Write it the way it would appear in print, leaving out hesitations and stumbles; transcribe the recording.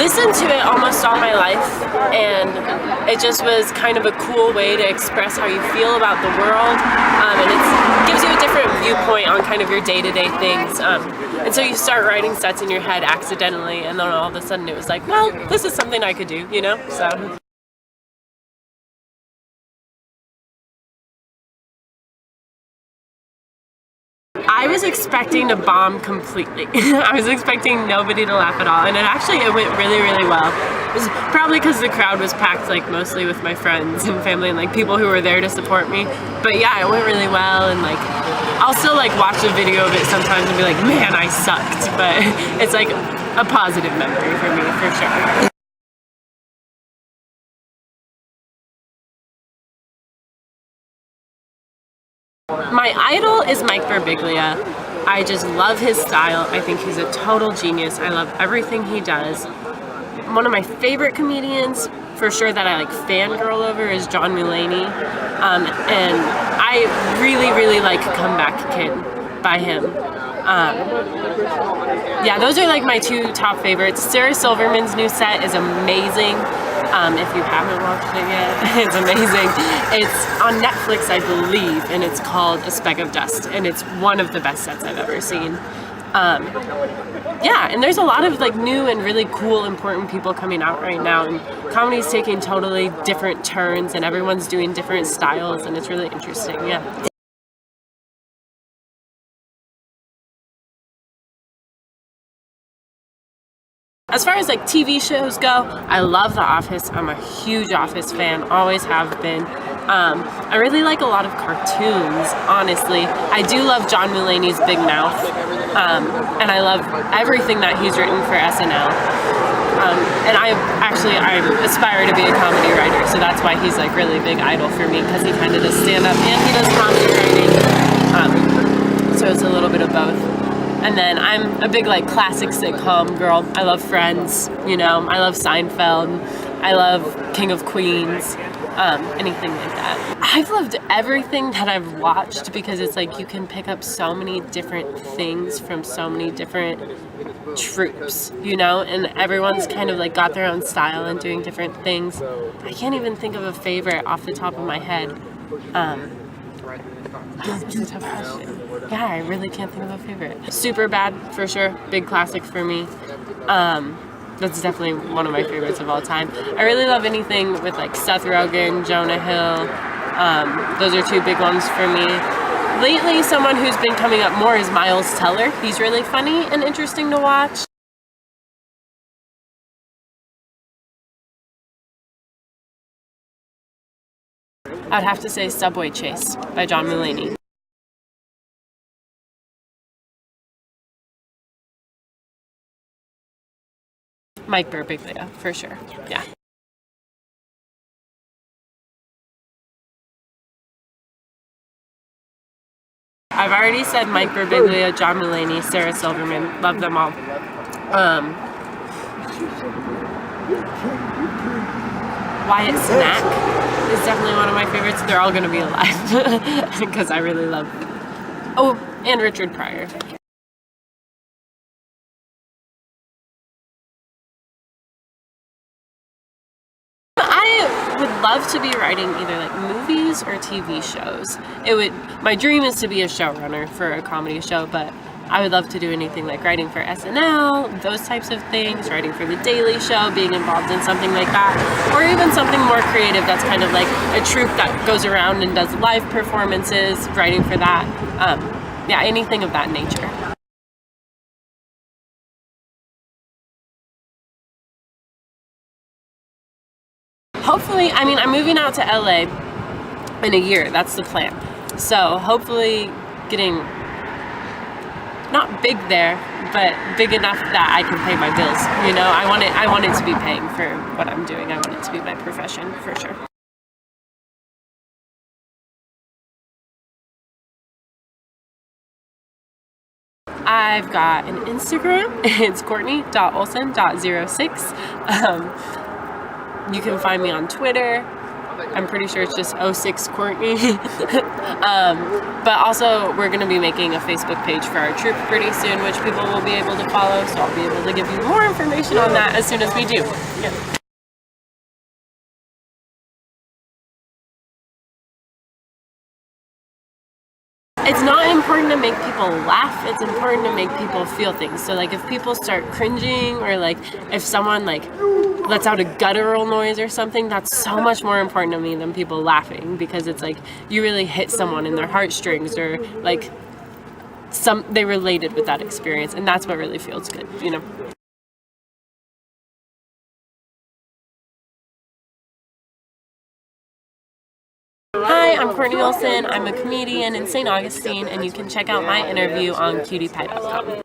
listened to it almost all my life, and it just was kind of a cool way to express how you feel about the world, and it gives you a different viewpoint on kind of your day-to-day things. And so you start writing sets in your head accidentally, and then all of a sudden it was like, well, this is something I could do, you know? So. I was expecting to bomb completely. I was expecting nobody to laugh at all, and it went really, really well. It was probably because the crowd was packed, like, mostly with my friends and family and, like, people who were there to support me. But yeah, it went really well, and, like, I'll still, like, watch a video of it sometimes and be like, man, I sucked. But it's, like, a positive memory for me, for sure. My idol is Mike Birbiglia. I just love his style. I think he's a total genius. I love everything he does. One of my favorite comedians, for sure, that I like fangirl over is John Mulaney. And I really, really like Comeback Kid by him. Yeah, those are like my two top favorites. Sarah Silverman's new set is amazing. If you haven't watched it yet, it's amazing. It's on Netflix, I believe, and it's called A Speck of Dust, and it's one of the best sets I've ever seen. Yeah, and there's a lot of like new and really cool, important people coming out right now, and comedy's taking totally different turns, and everyone's doing different styles, and it's really interesting. Yeah. As far as like TV shows go, I love The Office. I'm a huge Office fan, always have been. I really like a lot of cartoons, honestly. I do love John Mulaney's Big Mouth, and I love everything that he's written for SNL. And I aspire to be a comedy writer, so that's why he's like really big idol for me, because he kind of does stand-up and he does comedy writing. So it's a little bit of both. And then I'm a big like classic sitcom girl. I love Friends, you know, I love Seinfeld, I love King of Queens, anything like that. I've loved everything that I've watched because it's like you can pick up so many different things from so many different troops, you know, and everyone's kind of like got their own style and doing different things. I can't even think of a favorite off the top of my head. That's a tough question. Yeah, I really can't think of a favorite. Superbad, for sure. Big classic for me. That's definitely one of my favorites of all time. I really love anything with like Seth Rogen, Jonah Hill. Those are two big ones for me. Lately, someone who's been coming up more is Miles Teller. He's really funny and interesting to watch. I'd have to say Subway Chase by John Mulaney. Mike Birbiglia, for sure. Yeah. I've already said Mike Birbiglia, John Mulaney, Sarah Silverman. Love them all. Wyatt Snack is definitely one of my favorites. They're all going to be alive because I really love. Oh, and Richard Pryor. I would love to be writing either like movies or TV shows. My dream is to be a showrunner for a comedy show, but I would love to do anything like writing for SNL, those types of things, writing for The Daily Show, being involved in something like that, or even something more creative that's kind of like a troupe that goes around and does live performances, writing for that. Yeah, anything of that nature. Hopefully, I mean, I'm moving out to LA in a year. That's the plan. So hopefully getting not big there, but big enough that I can pay my bills. You know, I want it to be paying for what I'm doing. I want it to be my profession, for sure. I've got an Instagram. It's Courtney.Olson.06. You can find me on Twitter. I'm pretty sure it's just 06 Courtney. But also, we're going to be making a Facebook page for our troop pretty soon, which people will be able to follow. So I'll be able to give you more information on that as soon as we do. Yeah. It's not important to make people laugh, it's important to make people feel things. So like if people start cringing, or like if someone like lets out a guttural noise or something, that's so much more important to me than people laughing, because it's like you really hit someone in their heartstrings, or like they related with that experience, and that's what really feels good, you know. Hi, I'm Courtney Olson. I'm a comedian in St. Augustine, and you can check out my interview on QtiePie.com.